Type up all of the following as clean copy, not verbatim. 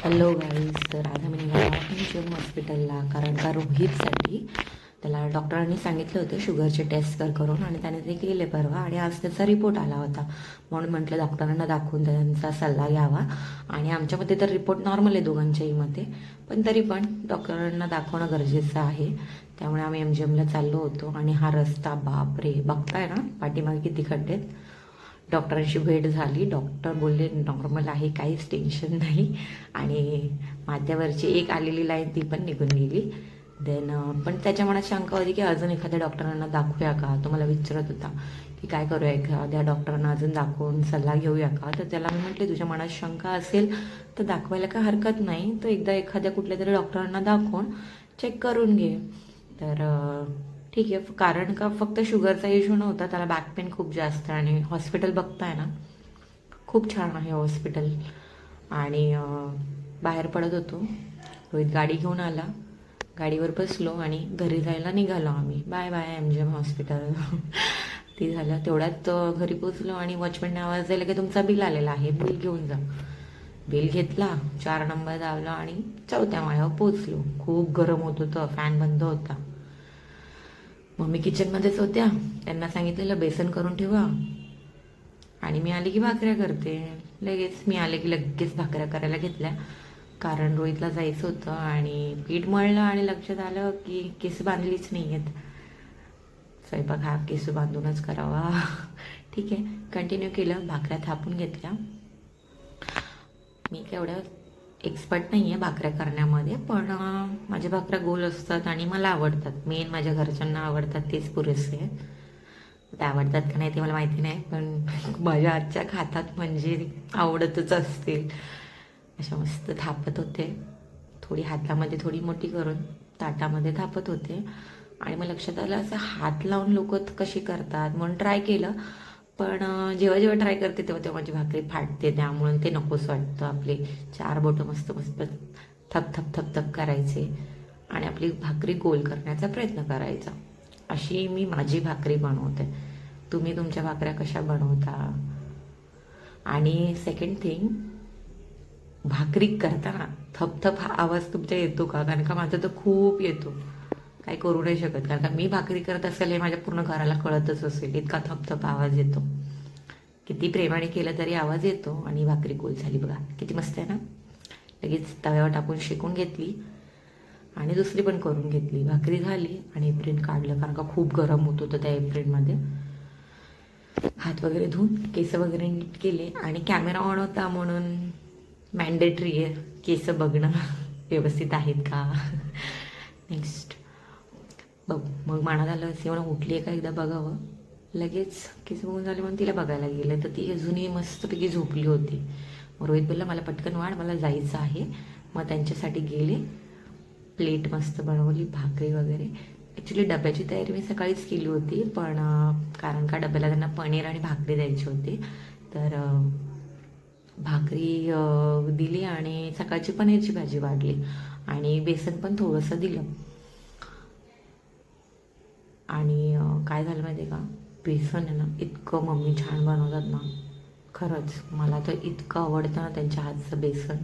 Hello guys. तर आज आम्ही निघालो एमजीएम हॉस्पिटलला, कारण का रोहितसाठी त्याला डॉक्टरांनी सांगितलं होतं शुगरचे टेस्ट करून, आणि त्याने ते केले परवा, आणि आज त्याचा रिपोर्ट आला होता. म्हणून म्हटलं डॉक्टरांना दाखवून त्यांचा सल्ला घ्यावा. आणि आमच्यामध्ये तर रिपोर्ट नॉर्मल आहे दोघांच्याही मध्ये, पण तरी पण डॉक्टरांना दाखवणं गरजेचं आहे. त्यामुळे आम्ही एमजीएमला चाललो होतो. आणि हा रस्ता, बापरे, बघताय ना पाठीमागे किती खड्डे आहेत. डॉक्टरांशी भेट झाली. डॉक्टर बोलले नॉर्मल आहे, काहीच टेन्शन नाही. आणि माथ्यावरची एक आलेली लाईन ती पण निघून गेली. देन पण त्याच्या मनात शंका होती की अजून एखाद्या डॉक्टरांना दाखवूया का. तो मला विचारत होता की काय करूया, एखाद्या डॉक्टरांना अजून दाखवून सल्ला घेऊया का. तर त्याला मी म्हटले तुझ्या मनात शंका असेल तर दाखवायला काय हरकत नाही, तर एकदा एखाद्या कुठल्या तरी डॉक्टरांना दाखवून चेक करून घे. तर ठीक आहे. कारण का फक्त शुगरचा इश्यू नव्हता, त्याला बॅक पेन खूप जास्त. आणि हॉस्पिटल बघताय ना, खूप छान आहे हॉस्पिटल. आणि बाहेर पडत होतो, रोहित गाडी घेऊन आला, गाडीवर बसलो आणि घरी जायला निघालो आम्ही. Bye bye MGM hospital. ते झालं. तेवढ्यात घरी पोचलो आणि वॉचमॅनने आवाज दिला की तुमचा बिल आलेला आहे, बिल घेऊन जा. बिल घेतला, 4 नंबर दाबला आणि 4थ्या माळ्यावर पोचलो. खूप गरम होत होतं, फॅन बंद होता. मम्मी किचनमध्येच होत्या, त्यांना सांगितलेलं बेसन करून ठेवा, आणि मी आले की भाकऱ्या करते. लगेच मी आले की लगेच भाकऱ्या करायला घेतल्या, कारण रोहितला जायचं होतं. आणि पीठ मळलं आणि लक्षात आलं की केस बांधलीच नाही आहेत. स्वयंपाक हा केस बांधूनच करावा. ठीक आहे, कंटिन्यू केलं. भाकऱ्या थापून घेतल्या. मी काय एवढं एक्सपर्ट नाही आहे भाकऱ्या करण्यामध्ये, पण माझ्या भाकऱ्या गोल असतात आणि मला आवडतात. मेन माझ्या घरच्यांना आवडतात, तेच पुरेसे आहे. ते आवडतात का नाही ते मला माहिती नाही, पण माझ्या आजच्या खातात म्हणजे आवडतच असतील. अशा मस्त थापत होते, थोडी हातामध्ये थोडी मोठी करून ताटामध्ये थापत होते. आणि मग लक्षात आलं असं हात लावून लोक कशी करतात, म्हणून ट्राय केलं. पण जेव्हा जेव्हा ट्राय करते तेव्हा तेव्हा माझी भाकरी फाटते, त्यामुळे ते नकोच वाटतं. आपले 4 बोटं मस्त मस्त थप थप थप थप करायचे आणि आपली भाकरी गोल करण्याचा प्रयत्न करायचा. अशी मी माझी भाकरी बनवते. तुम्ही तुमच्या भाकऱ्या कशा बनवता. आणि सेकंड थिंग, भाकरी करताना थपथप हा आवाज तुमच्या येतो का, कारण का माझा तर खूप येतो. काही करू नाही शकत, कारण का मी भाकरी करत असेल हे माझ्या पूर्ण घराला कळतच असेल, इतका थपथप आवाज येतो. किती प्रेमाने केलं तरी आवाज येतो. आणि भाकरी गोल झाली बघा, किती मस्त आहे ना. लगेच तव्यावर टाकून शेकून घेतली आणि दुसरी पण करून घेतली. भाकरी झाली आणि एप्रिल काढलं, कारण का खूप गरम होत होतं त्या एप्रिलमध्ये. हात वगैरे धुवून केस वगैरे नीट केले. आणि कॅमेरा ऑन होता म्हणून मॅन्डेटरी आहे केस बघणं व्यवस्थित आहेत का. नेक्स्ट बघ, मग मनात आलं असे म्हणून उठली आहे का एकदा बघावं. लगेच केस बघून झाले म्हणून तिला बघायला गेलं, तर ती अजूनही मस्तपैकी झोपली होती. मग रोहित बोलला मला पटकन वाढ, मला जायचं आहे. मग त्यांच्यासाठी गेले, प्लेट मस्त बनवली, भाकरी वगैरे. ॲक्च्युली डब्याची तयारी मी सकाळीच केली होती, पण कारण का डब्याला त्यांना पनीर आणि भाकरी द्यायची होती, तर भाकरी दिली आणि सकाळची पनीरची भाजी वाढली आणि बेसन पण थोडंसं दिलं. आणि काय झालं माहिती आहे का, बेसन आहे ना इतकं मम्मी छान बनवतात ना, खरंच मला तर इतकं आवडतं ना त्यांच्या हातचं बेसन.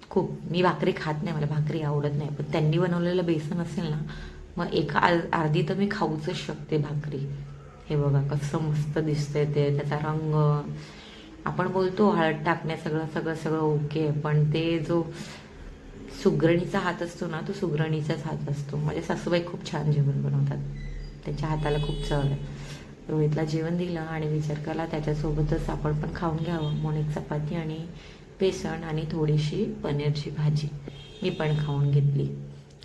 खूप. मी भाकरी खात नाही, मला भाकरी आवडत नाही, पण त्यांनी बनवलेलं बेसन असेल ना, मग अर्धी तर मी खाऊच शकते भाकरी. हे बघा कसं मस्त दिसतंय ते, त्याचा रंग. आपण बोलतो हळद टाकणे सगळं सगळं सगळं ओके, पण ते जो सुगरणीचा हात असतो ना, तो सुगरणीचाच हात असतो. माझे सासूबाई खूप छान जेवण बनवतात, त्यांच्या हाताला खूप चव आहे. रोहितला जेवण दिलं आणि विचार केला त्याच्यासोबतच आपण पण खाऊन घ्यावं, म्हणून एक चपाती आणि बेसन आणि थोडीशी पनीरची भाजी मी पण खाऊन घेतली.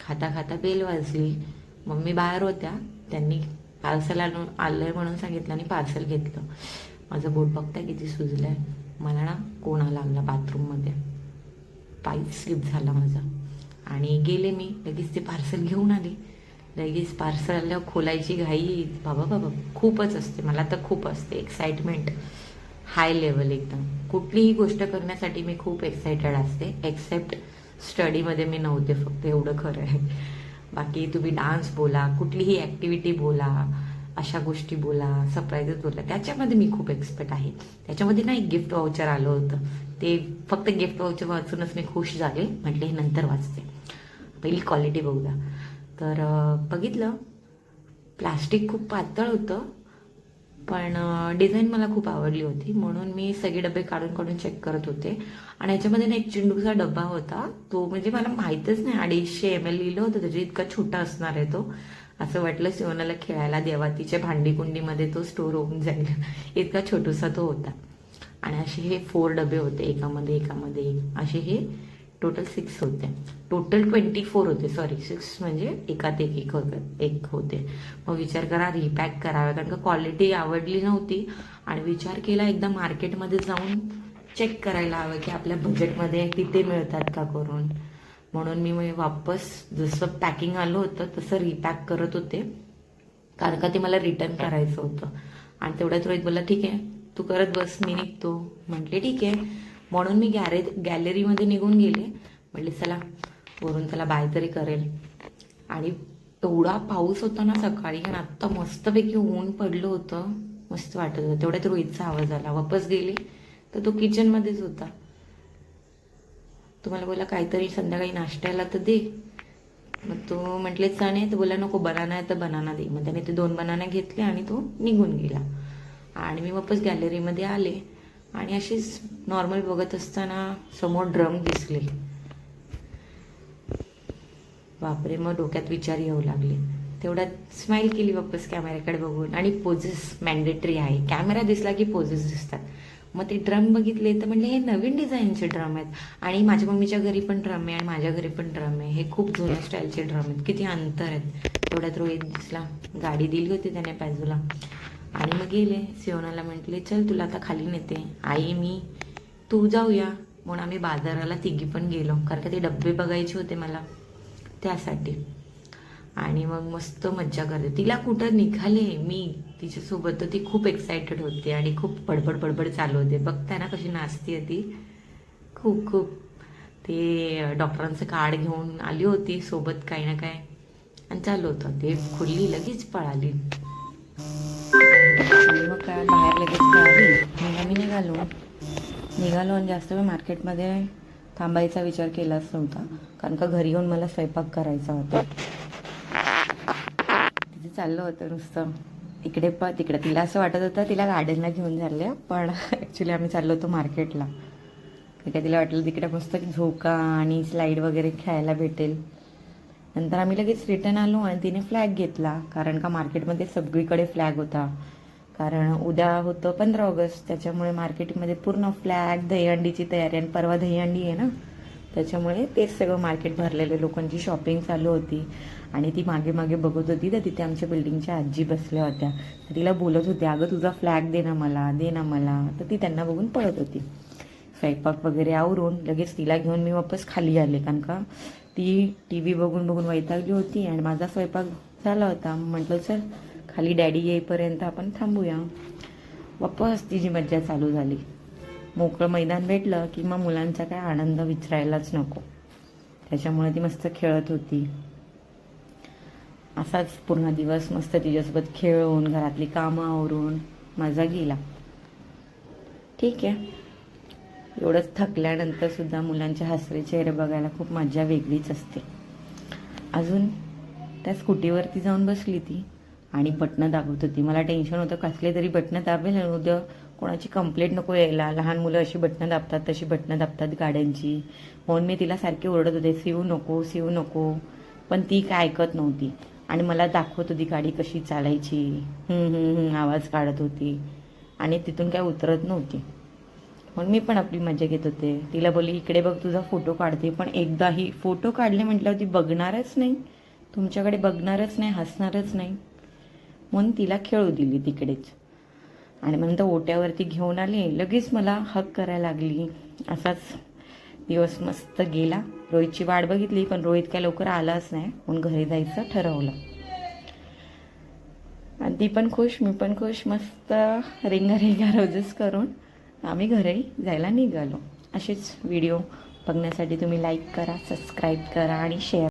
खाता खाता बेल वाजली. मम्मी बाहेर होत्या, त्यांनी पार्सल आलंय म्हणून सांगितलं आणि पार्सल घेतलं. माझं बोट बघताय किती सुजलंय. मला ना कोणा लागला बाथरूममध्ये, पाय स्लिप झाला माझा. आणि गेले मी लगेच ते पार्सल घेऊन आले. लगेच पार्सल आल्यावर खोलायची घाई, बाबा बाबा खूपच असते. मला तर खूप असते एक्साइटमेंट, हाय लेवल एकदम. कुठलीही गोष्ट करण्यासाठी मी खूप एक्सायटेड असते, एक्सेप्ट स्टडीमध्ये मी नव्हते, फक्त एवढं खरं आहे. बाकी तुम्ही डान्स बोला, कुठलीही ॲक्टिव्हिटी बोला, अशा गोष्टी बोला, सरप्राईजेस बोला, त्याच्यामध्ये मी खूप एक्सपर्ट आहे. त्याच्यामध्ये ना एक गिफ्ट वाउचर आलं होतं, ते फक्त गिफ्ट वाउचर वाचूनच मी खुश झाले. म्हटले हे नंतर वाचते, पहिली क्वालिटी बघूया. तर बघितलं, प्लास्टिक खूप पातळ होतं, पण डिझाईन मला खूप आवडली होती, म्हणून मी सगळे डबे काढून काढून चेक करत होते. आणि याच्यामध्ये ना एक चिंडूचा डबा होता, तो म्हणजे मला माहीतच नाही 250 ml लिहिलं होतं, त्याच्या इतका छोटा असणार आहे तो. असं वाटलं सिओनाला खेळायला द्यावा, तिच्या भांडीकुंडीमध्ये तो स्टोर होऊन जाईल, इतका छोटूसा तो होता. आणि असे हे 4 डबे होते, एकामध्ये असे हे टोटल 6 होते. टोटल 24 होते, सॉरी 6 म्हणजे एकात एक होते. मग विचार करा रिपॅक करावे, कारण का क्वालिटी आवडली नव्हती. आणि विचार केला एकदा मार्केटमध्ये जाऊन चेक करायला हवं की आपल्या बजेटमध्ये तिथे मिळतात का करून. म्हणून मी वापस जसं पॅकिंग आलं होतं तसं रिपॅक करत होते, कारण का ते मला रिटर्न करायचं होतं. आणि तेवढ्यात रोहित बोलला ठीक आहे तू करत बस, मी निघतो. म्हटले ठीक आहे. म्हणून मी गॅलरीमध्ये निघून गेले. म्हटले चला वरून त्याला बाय तरी करेल. आणि एवढा पाऊस होता ना सकाळी, आणि आत्ता मस्तपैकी ऊन पडलं होतं, मस्त वाटत होतं. तेवढ्यात रोहितचा आवाज आला, वापस गेले तर तो किचनमध्येच होता. तुम्हाला बोला काहीतरी संध्याकाळी नाश्त्याला तर दे. मग तो म्हटले चणे, तर बोला नको बनाना आहे तर बनाना दे. मग त्याने ते 2 बनाना घेतले आणि तो निघून गेला. आणि मी वापस गॅलरीमध्ये आले आणि अशीच नॉर्मल बघत असताना समोर ड्रम दिसले. बापरे, मग डोक्यात विचार येऊ लागले. तेवढ्यात स्माईल केली वापस कॅमेऱ्याकडे बघून. आणि पोजेस मॅन्डेटरी आहे, कॅमेरा दिसला की पोजेस दिसतात. मग ते ड्रम बघितले तर म्हणले हे नवीन डिझाईनचे ड्रम आहेत. आणि माझ्या मम्मीच्या घरी पण ड्रम आहे आणि माझ्या घरी पण ड्रम आहे, हे खूप जुन्या स्टाईलचे ड्रम आहेत, किती अंतर आहेत. तेवढ्यात रोहित दिसला, गाडी दिली होती त्याने बाजूला. आणि मग गेले. सिओनाला म्हटले चल तुला आता खाली नेते, आई मी तू जाऊया. म्हणून आम्ही बाजाराला तिघी पण गेलो, कारण का ते डबे बघायचे होते मला त्यासाठी. आणि मग मस्त मज्जा करते. तिला कुठं निघाले मी तिच्यासोबत, तर ती खूप एक्सायटेड होते आणि खूप बडबड चालू होते. बघताय ना कशी नाचते ती, खूप खूप. ते डॉक्टरांचं कार्ड घेऊन आली होती सोबत काही ना काय, आणि चालू होतं. ते खुल्ली लगेच पळाली. आणि मग काय बाहेर लगेच पळाली. मी निघालो आणि जास्त वेळ मार्केटमध्ये थांबायचा विचार केलाच नव्हता, कारण का घरी येऊन मला स्वयंपाक करायचा होता. तिथे चाललं होतं नुसतं इकडे तिकडे. तिला असं वाटत होतं तिला गार्डनला घेऊन झालं, पण ॲक्च्युली आम्ही चाललो होतो मार्केटला. काय तिला वाटलं तिकडे मस्त झोका आणि स्लाईड वगैरे खेळायला भेटेल. नंतर आम्ही लगेच रिटर्न आलो आणि तिने फ्लॅग घेतला, कारण का मार्केटमध्ये सगळीकडे फ्लॅग होता. कारण उद्या होतं 15 ऑगस्ट, त्याच्यामुळे मार्केटमध्ये पूर्ण फ्लॅग, दहीहंडीची तयारी. आणि परवा दहीहंडी आहे ना, त्याच्यामुळे तेच सगळं मार्केट भरलेलं, लोकांची शॉपिंग चालू होती. आणि ती मागे मागे बघत होती, तर तिथे आमच्या बिल्डिंगच्या आजी बसल्या होत्या. तर तिला बोलत होती अगं तुझा फ्लॅग दे ना मला. तर ती त्यांना बघून पळत होती. स्वयंपाक वगैरे आवरून लगेच तिला घेऊन मी वापस खाली आले, कारण का ती TV बघून वैतागली होती आणि माझा स्वयंपाक झाला होता. म्हटलं चल खाली डॅडी येईपर्यंत आपण थांबूया. वापस तिची मज्जा चालू झाली. मोकळं मैदान भेटलं की मग मुलांचा काय आनंद विचारायलाच नको. त्याच्यामुळे ती मस्त खेळत होती. असाच पूर्ण दिवस मस्त तिच्यासोबत खेळून घरातली कामं आवरून माझा गेला. ठीक आहे, एवढंच थकल्यानंतर सुद्धा मुलांचे हसरे चेहरे बघायला खूप मजा वेगळीच असते. अजून त्या स्कूटीवरती जाऊन बसली ती आणि बटणं दाबत होती. मला टेन्शन होतं कसले तरी बटणं दाबेल आणि उद्या कोणाची कंप्लेंट नको यायला. लहान मुलं अशी बटणं दाबतात तशी बटणं दाबतात गाड्यांची. म्हणून मी तिला सारखे ओरडत होते शिवू नको, पण ती काय ऐकत नव्हती आणि मला दाखवत होती गाडी कशी चालायची. आवाज काढत होती आणि तिथून काय उतरत नव्हती. म्हणून मी पण आपली मजा घेत होते. तिला बोलली इकडे बघ तुझा फोटो काढते, पण एकदाही फोटो काढले म्हटल्यावर ती बघणारच नाही, तुमच्याकडे बघणारच नाही, हसणारच नाही. म्हणून तिला खेळू दिली तिकडेच. आणि मग नंतर ओट्यावरती घेऊन आले, लगेच मला हग करायला लागली. असाच दिवस मस्त गेला. रोहितची वाट बघितली, पण रोहित काय लवकर आलाच नाही, म्हणून घरी जायचं ठरवलं. आणि ती पण खुश, मी पण खुश. मस्त रेंगा रोजच करून आम्ही घरी जायला निघालो. असेच व्हिडिओ बघण्यासाठी तुम्ही लाईक करा, सबस्क्राईब करा आणि शेअर